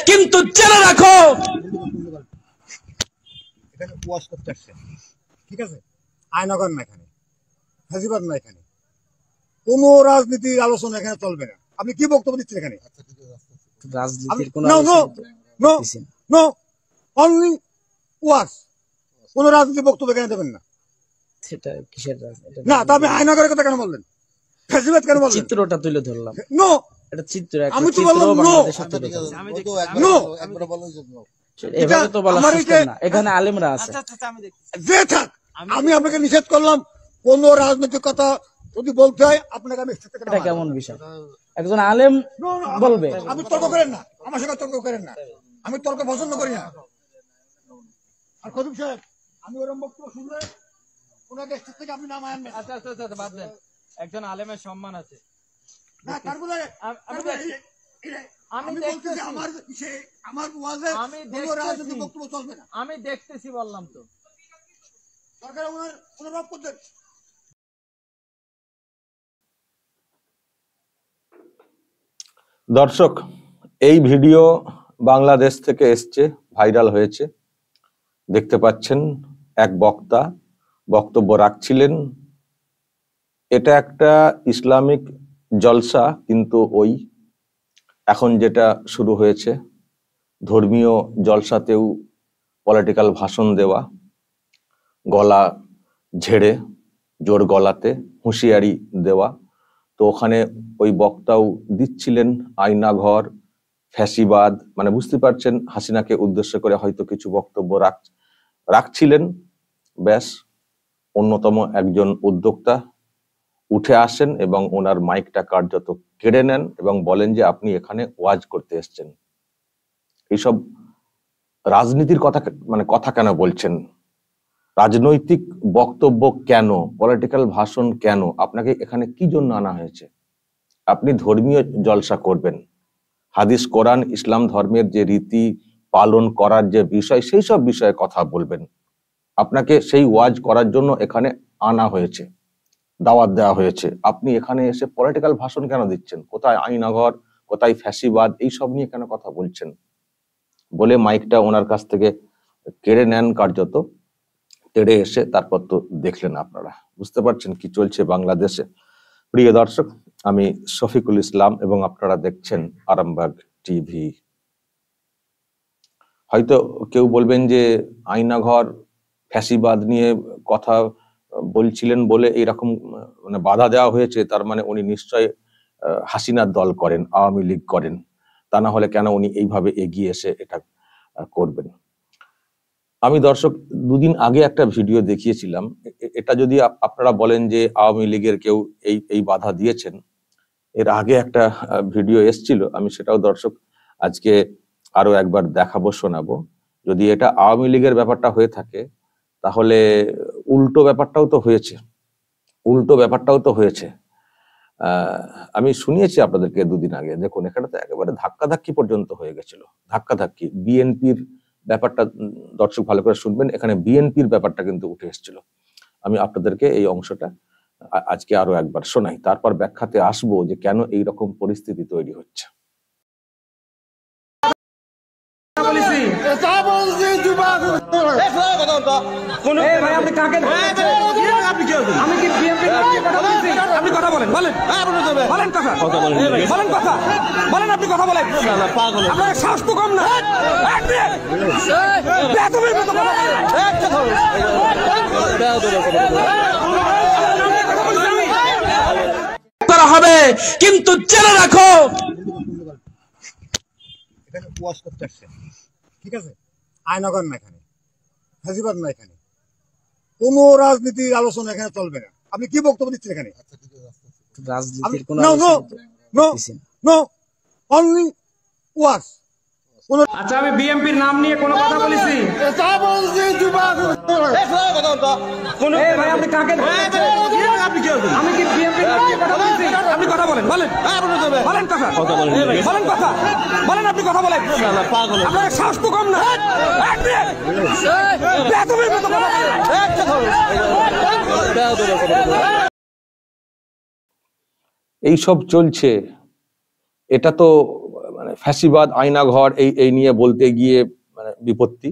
কিন্তু জেনে রাখো এখানে ওয়াশ করতে আসছেন, ঠিক আছে? আয়নাগর না, এখানে ফাজিবাদ না, এখানে কোনো রাজনীতির আলোচনা এখানে চলবে না। আপনি কি বক্তব্য দিচ্ছেন এখানে? রাজনীতির কোনো নো অনলি ওয়াশ, কোন রাজনীতির বক্তব্য এখানে দেবেন না। সেটা কিসের রাজনীতি না, তবে আয়নাগরের কথা কেন বললেন? ফাজিবাদ কেন বললেন? চিত্রটা তুলে ধরলাম। নো, এটা চিত্র, আমি তো বললাম নো, নো, এভাবে তো বলা সিস্টেম না। এখানে আলেমরা আছে, যে থাক, আমি আপনাকে নিষেধ করলাম কোন রাজনৈতিক কথা যদি বলতে হয় আপনাকে আমি। এটা কেমন বিষয়? একজন আলেম বলবে। আপনি তর্ক করেন না, আমার সঙ্গে তর্ক করেন না, আমি তর্ক পছন্দ করি না। আর খতিব সাহেব, আমি ওরকম বক্তব্য শুনলে ওনাকে স্টেজ থেকে আপনি নামায় আনবেন। আচ্ছা আচ্ছা আচ্ছা, বাদ দেন, একজন আলেমের সম্মান আছে। না, তারপরে আমি বলতেছি আমার ওয়াজে কোনো রাজনৈতিক বক্তব্য চলবে না। আমি দেখতেছি বললাম তো, সরকার ওনার অনুভব করতেন। দর্শক, এই ভিডিও বাংলাদেশ থেকে এসছে, ভাইরাল হয়েছে। দেখতে পাচ্ছেন এক বক্তা বক্তব্য রাখছিলেন। এটা একটা ইসলামিক জলসা, কিন্তু ওই এখন যেটা শুরু হয়েছে ধর্মীয় জলসাতেও পলিটিক্যাল ভাষণ দেওয়া, গলা ঝেড়ে জোর গলাতে হুঁশিয়ারি দেওয়া। তো ওখানে ওই বক্তাও দিচ্ছিলেন আয়নাঘর, ফ্যাসিবাদ, মানে বুঝতে পারছেন হাসিনাকে উদ্দেশ্য করে হয়তো কিছু বক্তব্য রাখছিলেন। ব্যাস, অন্যতম একজন উদ্যোক্তা উঠে আসেন এবং ওনার মাইকটা কার্যত কেড়ে নেন এবং বলেন যে আপনি এখানে ওয়াজ করতে এসছেন। এইসব রাজনীতির কথা কেন বলছেন? রাজনৈতিক বক্তব্য কেন, পলিটিক্যাল ভাষণ কেন? আপনাকে এখানে কি জন্য আনা হয়েছে? আপনি ধর্মীয় জলসা করবেন, হাদিস কোরআন ইসলাম ধর্মের যে রীতি পালন করার যে বিষয়, সেই সব বিষয়ে কথা বলবেন। আপনাকে সেই ওয়াজ করার জন্য এখানে আনা হয়েছে, দাওয়াত দেওয়া হয়েছে। আপনি এখানে এসে পলিটিক্যাল ভাষণ কেন দিচ্ছেন? কোথায় আইনাঘর, কোথায় ফ্যাসিবাদ, এইসব নিয়ে কেন কথা বলছেন? বলে মাইকটা ওনার কাছ থেকে কেড়ে নেন কার্যত। তেড়ে এসে তারপর তো দেখলেন, আপনারা বুঝতে পারছেন কি চলছে বাংলাদেশে। প্রিয় দর্শক, আমি শফিকুল ইসলাম এবং আপনারা দেখছেন আরামবাগ টিভি। হয়তো কেউ বলবেন যে আয়নাঘর ফ্যাসিবাদ নিয়ে কথা বলছিলেন বলে এইরকম মানে বাধা দেওয়া হয়েছে, তার মানে উনি নিশ্চয় হাসিনার দল করেন, আওয়ামী লীগ করেন। তা না হলে কেন উনি এইভাবে এগিয়ে এসে এটা করবেন? আমি দর্শক দুদিন আগে একটা ভিডিও দেখিয়েছিলাম। এটা যদি আপনারা বলেন যে আওয়ামী লীগের কেউ এই বাধা দিয়েছেন, এর আগে একটা ভিডিও এসছিল, আমি সেটাও দর্শক আজকে আরো একবার দেখাবো, শোনাবো। যদি এটা আওয়ামী লীগের ব্যাপারটা হয়ে থাকে, তাহলে উল্টো ব্যাপারটাও তো হয়েছে। আমি শুনিয়েছি আপনাদেরকে দুদিন আগে। দেখুন, এখানে তো একেবারে ধাক্কাধাক্কি পর্যন্ত হয়ে গেছিল, ধাক্কাধাক্কি। বিএনপির ব্যাপারটা দর্শক ভালো করে শুনবেন, এখানে বিএনপির ব্যাপারটা কিন্তু উঠে এসেছিল। আমি আপনাদেরকে এই অংশটা আজকে আরো একবার শোনাই, তারপর ব্যাখ্যাতে আসবো যে কেন এই রকম পরিস্থিতি তৈরি হচ্ছে। আপনি কথা বলেন, বলেন কথা বলেন, আপনি কথা বলেন। আপনার সাহস তো কম না। করা হবে, কিন্তু জেনে রাখো এখানে ওয়াশ করতে আসছেন, ঠিক আছে? আয়নাগর না, এখানে ফাজিবাদ না, এখানে কোন রাজনীতির আলোচনা এখানে চলবে না। আপনি কি বক্তব্য দিচ্ছেন এখানে? রাজনীতির কোনো নো অনলি ওয়াশ। আচ্ছা, আমি বিএনপির নাম নিয়ে কোনো কথা বলেছি? আপনি কাকে, আমি কি বিএনপির নাম নিয়ে কথা বলেছি? আপনি কথা বলেন, বলেন কথা বলেন, আপনি কথা বলেন। আপনার সাহস তো কম না। এইসব চলছে, এটা তো মানে ফ্যাসিবাদ, আয়নাঘর এই নিয়ে বলতে গিয়ে মানে বিপত্তি,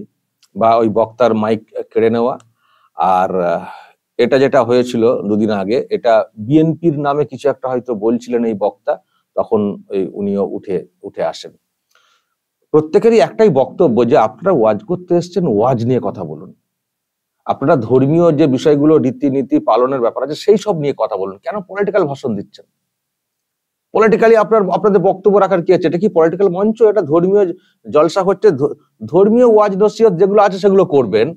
বা ওই বক্তার মাইক কেড়ে নেওয়া। আর এটা যেটা হয়েছিল দুদিন আগে, এটা বিএনপির নামে কিছু একটা হয়তো বলছিলেন এই বক্তা, তখন উনিও উঠে আসেন। প্রত্যেকেরই একটাই বক্তব্য যে আপনারা ওয়াজ করতে এসেছেন, ওয়াজ নিয়ে কথা বলুন। আপনারা ধর্মীয় যে বিষয়গুলো, রীতিনীতি পালনের ব্যাপার আছে, সেই সব নিয়ে কথা বলুন। কেন পলিটিক্যাল ভাষণ দিচ্ছেন? পলিটিক্যালি আপনাদের বক্তব্য রাখার কি আছে? এটা কি পলিটিক্যাল মঞ্চ? এটা ধর্মীয় জলসা হচ্ছে। ধর্মীয় ওয়াজ নসিহত যেগুলো আছে সেগুলো করবেন।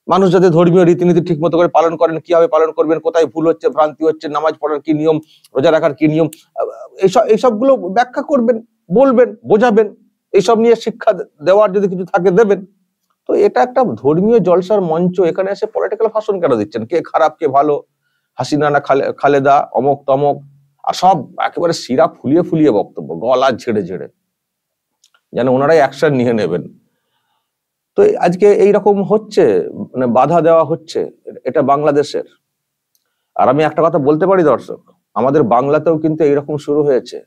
মানুষ যাতে ধর্মীয় রীতিনীতি ঠিক মতো করে পালন করেন, কিভাবে পালন করবেন, কোথায় ভুল হচ্ছে, ভ্রান্তি হচ্ছে, নামাজ পড়ার কি নিয়ম, রোজা রাখার কি নিয়ম, এইসবগুলো ব্যাখ্যা করবেন, বলবেন, বোঝাবেন। এইসব নিয়ে শিক্ষা দেওয়ার যদি কিছু থাকে দেবেন। তো এটা একটা ধর্মীয় জলসার মঞ্চ, এখানে এসে পলিটিক্যাল ভাষণ কেন দিচ্ছেন? কে খারাপ কে ভালো, হাসিনা না খালেদা, অমক তমক, আর সব একেবারে শিরা ফুলিয়ে ফুলিয়ে বক্তব্য, গলা ঝেড়ে ঝেড়ে, যেন ওনারাই অ্যাকশন নিয়ে নেবেন। তো আজকে এইরকম হচ্ছে, মানে বাধা দেওয়া হচ্ছে, এটা বাংলাদেশের। আর আমি একটা কথা বলতে পারি দর্শক, আমাদের বাংলাতেও কিন্তু এইরকম শুরু হয়েছে।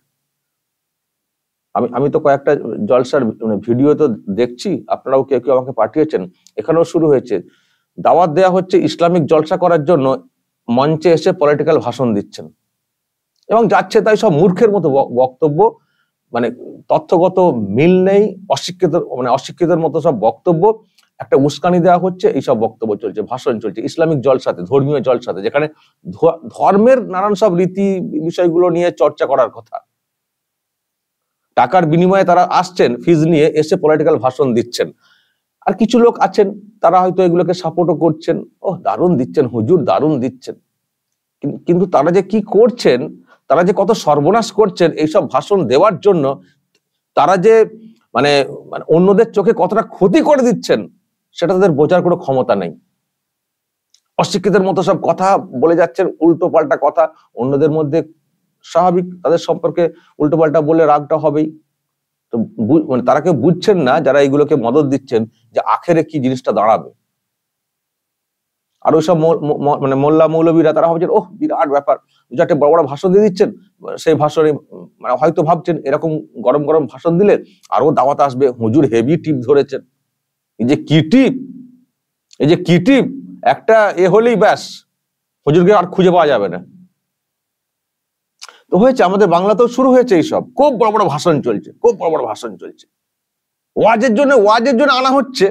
আমি তো কয়েকটা জলসার ভিডিও তো দেখছি, আপনারাও কেউ কেউ আমাকে পাঠিয়েছেন, এখানেও শুরু হয়েছে। দাওয়াত দেওয়া হচ্ছে ইসলামিক জলসা করার জন্য, মঞ্চে এসে পলিটিক্যাল ভাষণ দিচ্ছেন এবং যাচ্ছে তাই সব মূর্খের মতো বক্তব্য, মানে তথ্যগত মিল নেই, অশিক্ষিতের মতো সব বক্তব্য, একটা উস্কানি দেওয়া হচ্ছে, এইসব বক্তব্য চলছে, ভাষণ চলছে ইসলামিক জলসাতে, ধর্মীয় জলসাতে, যেখানে ধর্মের নানান সব রীতি বিষয়গুলো নিয়ে চর্চা করার কথা। টাকার বিনিময়ে তারা আসছেন, ফিজ নিয়ে এসে পলিটিক্যাল ভাষণ দিচ্ছেন। আর কিছু লোক আছেন তারা হয়তো এগুলোকে সাপোর্টও করছেন, ও দারুণ দিচ্ছেন হুজুর, দারুণ দিচ্ছেন। কিন্তু তারা যে কি করছেন, তারা যে কত সর্বনাশ করছেন এইসব ভাষণ দেওয়ার জন্য, তারা যে মানে অন্যদের চোখে কতটা ক্ষতি করে দিচ্ছেন, সেটা তাদের বোঝার কোনো ক্ষমতা নেই। অশিক্ষিতের মতো সব কথা বলে যাচ্ছেন, উল্টো পাল্টা কথা। অন্যদের মধ্যে স্বাভাবিক তাদের সম্পর্কে উল্টো পাল্টা বললে রাগটা হবেই। তো মানে তারা কেউ বুঝছেন না, যারা এইগুলোকে মদত দিচ্ছেন, যে আখেরে কি জিনিসটা দাঁড়াবে। আর ওইসব মানে মোল্লা মৌলবীরা তারা ভাবছেন ওহ বিরাট ব্যাপার, একটা বড় বড় ভাষণ দিয়ে দিচ্ছেন, সেই ভাষণে মানে হয়তো ভাবছেন এরকম গরম গরম ভাষণ দিলে আরো দাওয়াত আসবে, হুজুর হেভি টিপ ধরেছেন। এই যে কি টিপ, একটা হলেই ব্যাস, হুজুরকে আর খুঁজে পাওয়া যাবে না। তো হয়েছে, আমাদের বাংলাতেও শুরু হয়েছে এইসব, খুব বড় বড় ভাষণ চলছে, খুব বড় বড় ভাষণ চলছে। ওয়াজের জন্য আনা হচ্ছে।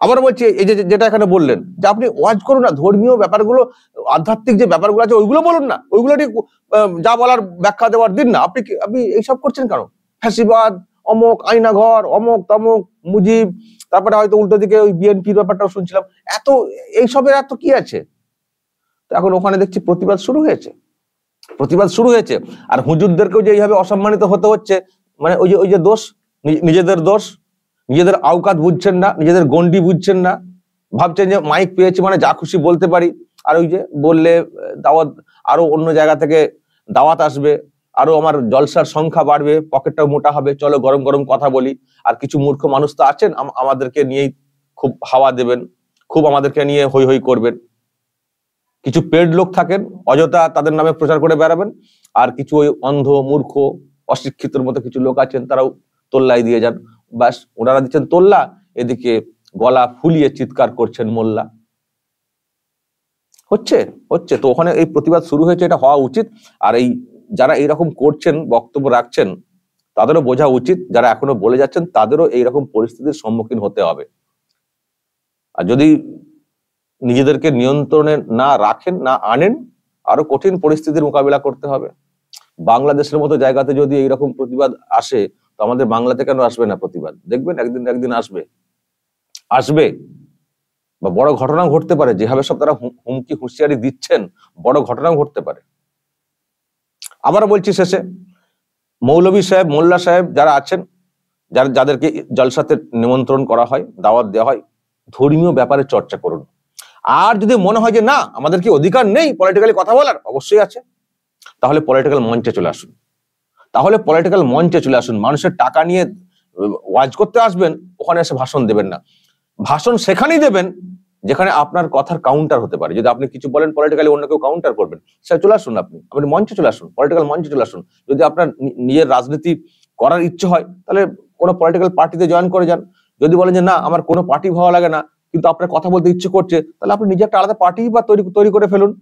আবার বলছি, এই যে যেটা এখানে বললেন যে আপনি ওয়াজ করুন না, ধর্মীয় ব্যাপারগুলো, আধ্যাত্মিক যে ব্যাপারগুলো আছে ওইগুলো বলুন না, ওইগুলো ঠিক যা বলার ব্যাখ্যা দেওয়ার দিন না। আপনি এইসব করছেন কেন? ফ্যাসিবাদ, অমক আয়নাঘর, অমক তমক, মুজিব, তারপরে হয়তো উল্টো দিকে ওই বিএনপির ব্যাপারটাও শুনছিলাম, এইসবের এত কি আছে? তো এখন ওখানে দেখছি প্রতিবাদ শুরু হয়েছে। আর হুজুরদেরকেও যে এইভাবে অসম্মানিত হতে হচ্ছে, মানে ওই যে দোষ, নিজেদের দোষ, নিজেদের আওকাত বুঝছেন না, নিজেদের গন্ডি বুঝছেন না, ভাবছেন যে মাইক পেয়েছি মানে যা খুশি বলতে পারি। আর ওই যে বললে দাওয়াত, আরো অন্য জায়গা থেকে দাওয়াত আসবে, আরো আমার জলসার সংখ্যা বাড়বে, পকেটটাও মোটা হবে, চলো গরম গরম কথা বলি। আর কিছু মূর্খ মানুষ তো আছেন আমাদেরকে নিয়েই খুব হাওয়া দেবেন, খুব আমাদেরকে নিয়ে হই হই করবেন। কিছু পেড লোক থাকেন, অযথা তাদের নামে প্রচার করে বেড়াবেন। আর কিছু ওই অন্ধ মূর্খ অশিক্ষিতর মতো কিছু লোক আছেন, তারাও তোল্লাই দিয়ে যান। ব্যাস, ওনারা দিচ্ছেন তোল্লা, এদিকে গলা ফুলিয়ে চিৎকার করছেন মোল্লা। হচ্ছে তো ওখানে এই প্রতিবাদ শুরু হয়েছে, এটা হওয়া উচিত। আর এই যারা এইরকম করছেন, বক্তব্য রাখছেন, তাদেরও বোঝা উচিত, যারা এখনো বলে যাচ্ছেন তাদেরও এইরকম পরিস্থিতির সম্মুখীন হতে হবে। আর যদি নিজেদেরকে নিয়ন্ত্রণে না রাখেন, না আনেন, আরো কঠিন পরিস্থিতির মোকাবিলা করতে হবে। বাংলাদেশের মতো জায়গাতে যদি এইরকম প্রতিবাদ আসে, তো আমাদের বাংলাতে কেন আসবে না প্রতিবাদ? দেখবেন একদিন আসবে, বা বড় ঘটনা ঘটতে পারে। যেভাবে সব তারা হুমকি হুঁশিয়ারি দিচ্ছেন, বড় ঘটনাও ঘটতে পারে। আবার বলছি শেষে, মৌলভী সাহেব, মোল্লা সাহেব যারা আছেন, যাদেরকে জলসাতে নিমন্ত্রণ করা হয়, দাওয়াত দেওয়া হয়, ধর্মীয় ব্যাপারে চর্চা করুন। আর যদি মনে হয় যে না আমাদের কি অধিকার নেই পলিটিক্যালি কথা বলার, অবশ্যই আছে, তাহলে পলিটিক্যাল মঞ্চে চলে আসুন। মানুষের টাকা নিয়ে ওয়াজ করতে আসবেন, ওখানে এসে ভাষণ দেবেন না। ভাষণ সেখানেই দেবেন যেখানে আপনার কথার কাউন্টার হতে পারে। যদি আপনি কিছু বলেন পলিটিক্যালি, অন্য কেউ কাউন্টার করবেন, সেটা চলে আসুন, আপনি মঞ্চে চলে আসুন, পলিটিক্যাল মঞ্চে চলে আসুন। যদি আপনার নিজের রাজনীতি করার ইচ্ছে হয়, তাহলে কোনো পলিটিক্যাল পার্টিতে জয়েন করে যান। যদি বলেন যে না আমার কোনো পার্টি ভালো লাগে না, কিন্তু আপনার কথা বলতে ইচ্ছে করছে, তাহলে আপনি নিজে একটা আলাদা পার্টি বা তৈরি করে ফেলুন।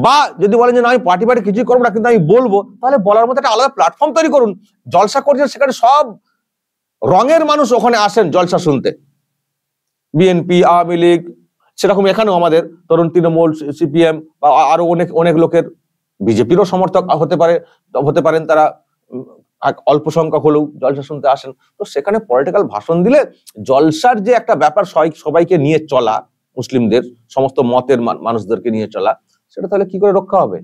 বা যদি বলেন যে না আমি পার্টি কিছুই করবো না, কিন্তু আমি বলবো, তাহলে বলার মতো একটা আলাদা প্ল্যাটফর্ম তৈরি করুন। জলসা করছেন, সেখানে সব রঙের মানুষ ওখানে আসেন জলসা শুনতে, বিএনপি, আওয়ামী লীগ, সেরকম এখানেও আমাদের তরুণ তৃণমূল, সিপিএম বা আরো অনেক লোকের, বিজেপিরও সমর্থক হতে পারেন তারা, অল্প সংখ্যক হলেও জলসা শুনতে আসেন। তো সেখানে পলিটিক্যাল ভাষণ দিলে জলসার যে একটা ব্যাপার, সবাইকে নিয়ে চলা, মুসলিমদের সমস্ত মতের মানুষদেরকে নিয়ে চলা, সেটা তাহলে কি করে রক্ষা হবে?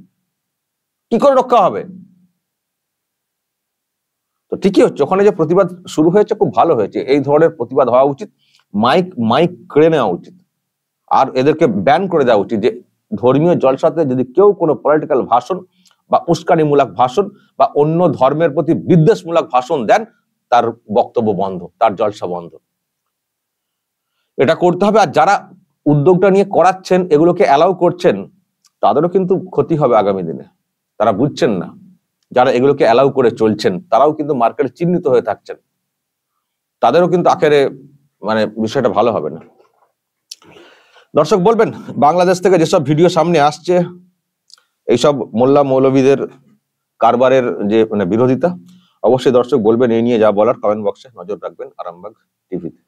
তো ঠিকই হচ্ছে, ওখানে যে প্রতিবাদ শুরু হয়েছে খুব ভালো হয়েছে। এই ধরনের প্রতিবাদ হওয়া উচিত, মাইক কেড়ে নেওয়া উচিত, আর এদেরকে ব্যান করে দেওয়া উচিত যে ধর্মীয় জলসাতে যদি কেউ কোনো পলিটিক্যাল ভাষণ বা উস্কানিমূলক ভাষণ বা অন্য ধর্মের প্রতি বিদ্বেষমূলক ভাষণ দেন, তার বক্তব্য বন্ধ, তার জলসা বন্ধ। এটা করতে হবে। আর যারা উদ্যোগটা নিয়ে করাচ্ছেন, এগুলোকে অ্যালাউ করছেন, তাদেরও কিন্তু ক্ষতি হবে আগামী দিনে। তারা বুঝছেন না, যারা এগুলোকে অ্যালাউ করে চলছেন তারাও কিন্তু মার্কেটে চিহ্নিত হয়ে থাকছেন, তাদেরও কিন্তু আখেরে বিষয়টা ভালো হবে না। দর্শক বলবেন, বাংলাদেশ থেকে যেসব ভিডিও সামনে আসছে, এইসব মোল্লা মৌলবীদের কারবারের যে বিরোধিতা, অবশ্যই দর্শক বলবেন। এই নিয়ে যা বলার কমেন্ট বক্সে নজর রাখবেন আরামবাগ টিভিতে।